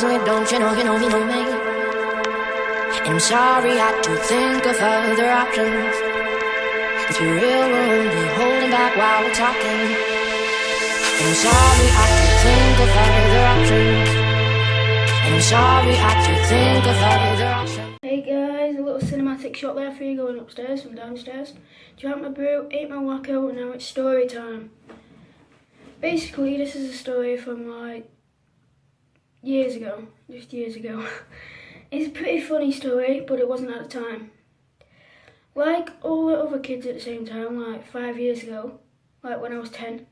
miles away, don't you know you know me. And I'm sorry I had to think of other options. Let's be real, we're only holding back while we're talking. And I'm sorry I had to think of other options. And I'm sorry I had to think of other options. Hey guys, a little cinematic shot there for you going upstairs from downstairs. Drank my brew, ate my wacko, and now it's story time. Basically, this is a story from like years ago, just years ago. It's a pretty funny story, but it wasn't at the time. Like all the other kids at the same time, like 5 years ago, like when I was 10,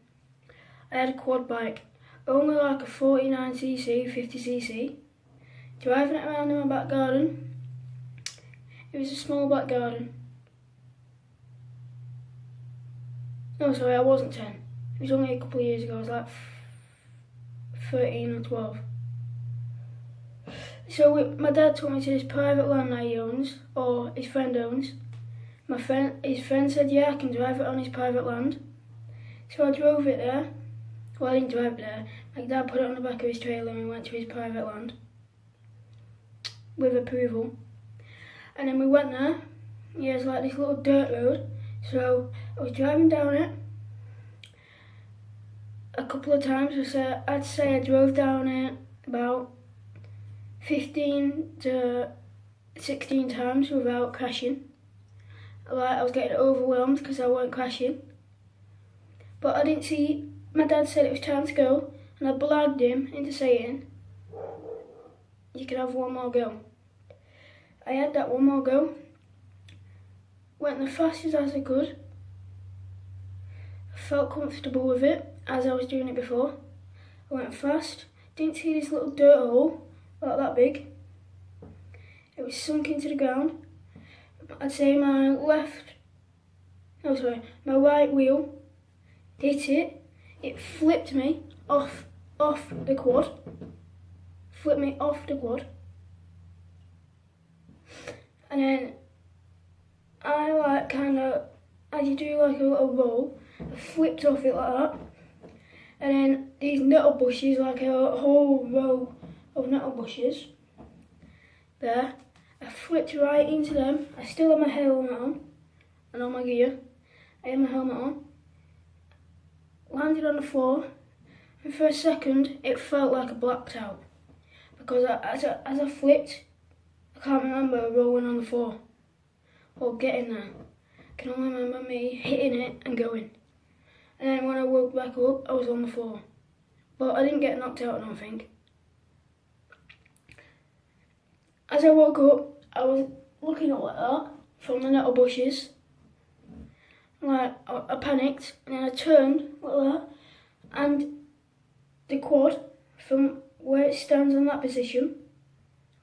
I had a quad bike, only like a 49cc, 50cc, driving it around in my back garden. It was a small back garden. No, sorry, I wasn't 10. It was only a couple of years ago. I was like 13 or 12. So my dad took me to this private land that he owns, or his friend owns. His friend said, yeah, I can drive it on his private land. So I drove it there. Well, I didn't drive it there. My dad put it on the back of his trailer and we went to his private land with approval. And then we went there. Yeah, it's like this little dirt road. So I was driving down it a couple of times. I'd say I drove down it about 15 to 16 times without crashing. Like, I was getting overwhelmed because I weren't crashing. But I didn't see, my dad said it was time to go, and I blagged him into saying, you can have one more go. I had that one more go, went the fastest as I could. I felt comfortable with it as I was doing it before. I went fast, didn't see this little dirt hole, about that big. It was sunk into the ground. I'd say my right wheel hit it. It flipped me off the quad. Flipped me off the quad. And then I like kind of, as you do like a little roll, I flipped off it like that. And then these nettle bushes, like a whole row of nettle bushes there, I flipped right into them. I still had my helmet on and all my gear. I had my helmet on. Landed on the floor, and for a second it felt like I blacked out because as I flipped, I can't remember rolling on the floor or getting there. I can only remember me hitting it and going. And then when I woke back up, I was on the floor. But I didn't get knocked out, I don't think. As I woke up, I was looking up like that from the nettle bushes. Like, I panicked, and then I turned like that, and the quad, from where it stands in that position,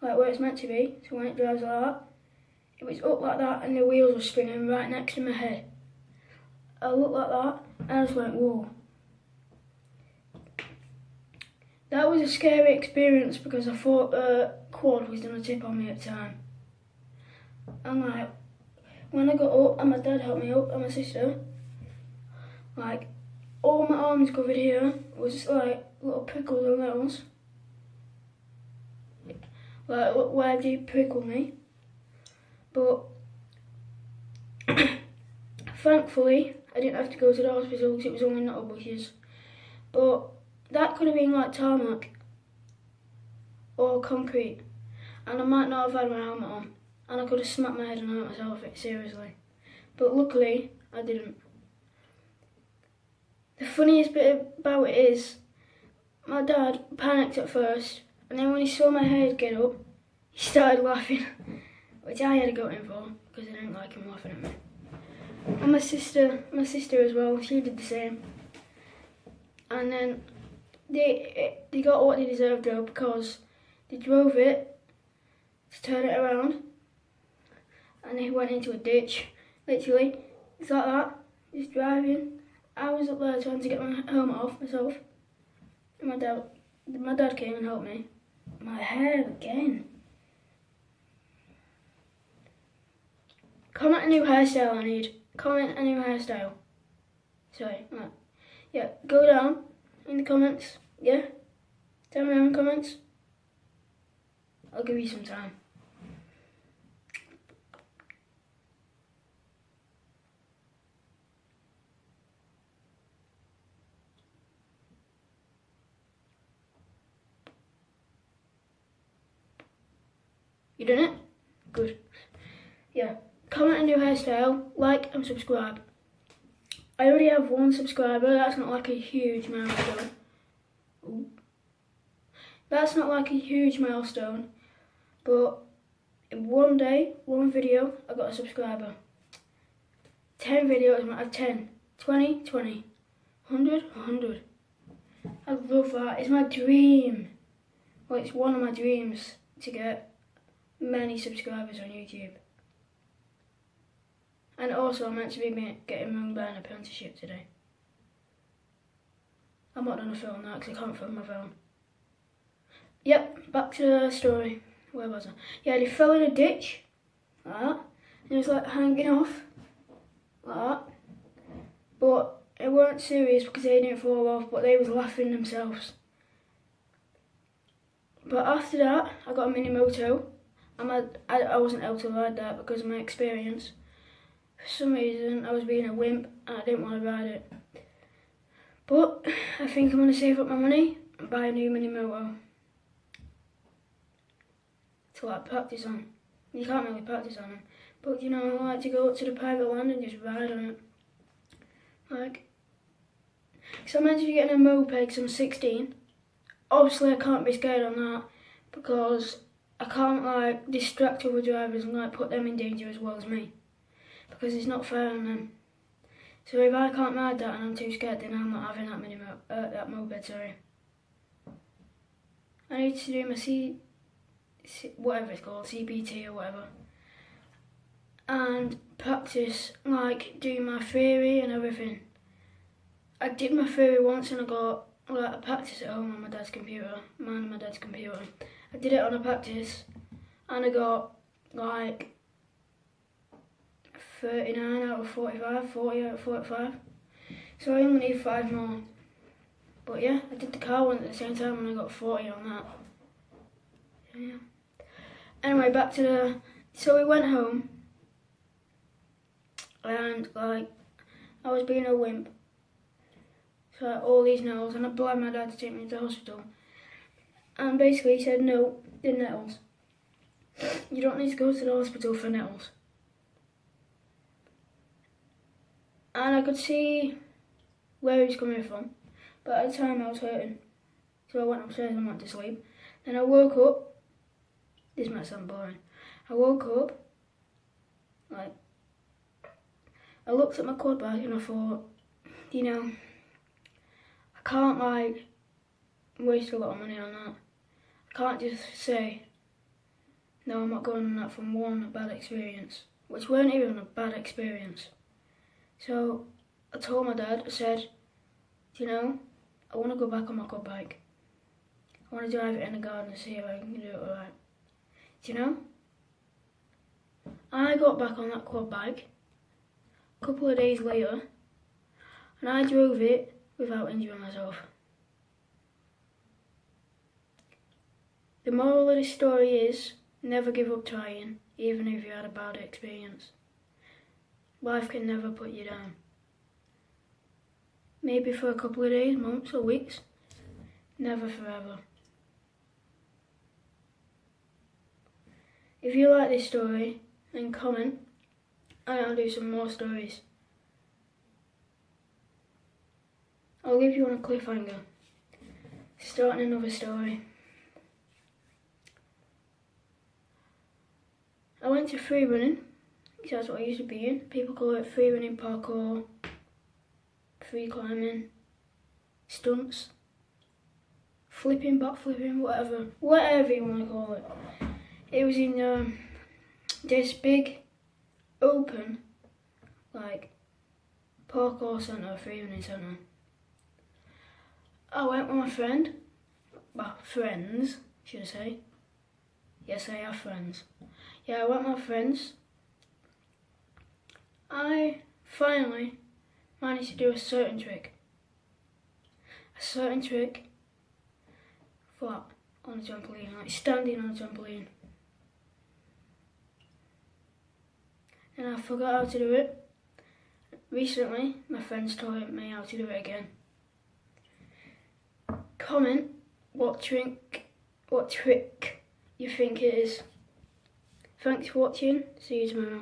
like where it's meant to be, so when it drives like that, it was up like that, and the wheels were spinning right next to my head. I looked like that, and I just went, whoa. That was a scary experience because I thought quad was going to tip on me at the time. And like, when I got up and my dad helped me up and my sister, like, all my arms covered here was just like little prickles and nettles. Like, where did you prickle me? But thankfully, I didn't have to go to the hospital because it was only nettle bushes. But that could have been like tarmac or concrete, and I might not have had my helmet on, and I could have smacked my head and hurt myself, seriously. But luckily, I didn't. The funniest bit about it is, my dad panicked at first, and then when he saw my head get up, he started laughing, which I had to go in for, because I didn't like him laughing at me. And my sister as well, she did the same. And then they got what they deserved though, because they drove it to turn it around and they went into a ditch, literally. It's like that, just driving. I was up there trying to get my helmet off myself, and my dad came and helped me. My hair again. Comment a new hairstyle I need. Comment a new hairstyle. Sorry, right. Yeah, go down in the comments, yeah? Tell me in the comments. give you some time. You done it? Good. Yeah. Comment a new hairstyle, like and subscribe. I already have 1 subscriber, that's not like a huge milestone. Ooh. That's not like a huge milestone, but in one day, 1 video, I got a subscriber. 10 videos, I have 10. 20, 20. 100, 100. I love that. It's my dream. Well, it's one of my dreams to get many subscribers on YouTube. And also, I'm meant to be getting my own band apprenticeship today. I'm not gonna film that because I can't film my phone. Yep, back to the story. Where was I? Yeah, he fell in a ditch, like that. And he was like hanging off, like that. But it weren't serious because they didn't fall off, but they was laughing themselves. But after that, I got a mini moto. I wasn't able to ride that because of my experience. For some reason, I was being a wimp and I didn't want to ride it. But I think I'm going to save up my money and buy a new mini moto to like practice on. You can't really practice on them, but you know, I like to go up to the private land and just ride on it. Like, so I'm meant to be getting a moped because I'm 16. Obviously, I can't be scared on that because I can't like distract other drivers and like put them in danger as well as me, because it's not fair on them. So if I can't ride that and I'm too scared, then I'm not having that moped. Sorry. I need to do my whatever it's called, CPT or whatever, and practice like doing my theory and everything. I did my theory once and I got like a practice at home on my dad's computer, mine and my dad's computer. I did it on a practice and I got like 39 out of 45, 40 out of 45. So I only need 5 more. But yeah, I did the car one at the same time and I got 40 on that. Yeah. Anyway, back to the... So we went home and like I was being a wimp. So like, all these nettles, and I begged my dad to take me to the hospital. And basically he said, no, they're nettles. You don't need to go to the hospital for nettles. And I could see where he was coming from, but at the time I was hurting. So I went upstairs and went to sleep. Then I woke up. This might sound boring. I woke up, like, I looked at my quad bike and I thought, you know, I can't like waste a lot of money on that. I can't just say, no, I'm not going on that from one bad experience, which weren't even a bad experience. So I told my dad, I said, you know, I want to go back on my quad bike. I want to drive it in the garden and see if I can do it alright. Do you know? I got back on that quad bike a couple of days later and I drove it without injuring myself. The moral of the story is, never give up trying, even if you had a bad experience. Life can never put you down. Maybe for a couple of days, months or weeks, never forever. If you like this story, then comment and I'll do some more stories. I'll leave you on a cliffhanger, starting another story. I went to free running, because that's what I used to be in. People call it free running, parkour, free climbing, stunts, flipping, back flipping, whatever you want to call it. It was in this big, open, like, parkour centre, free running centre. I went with my friend, well, friends, should I say. Yes, I have friends. Yeah, I went with my friends. I finally managed to do a certain trick. A certain trick, flat, on a trampoline, like standing on a trampoline. And I forgot how to do it. Recently, my friends taught me how to do it again. Comment what trick you think it is. Thanks for watching. See you tomorrow.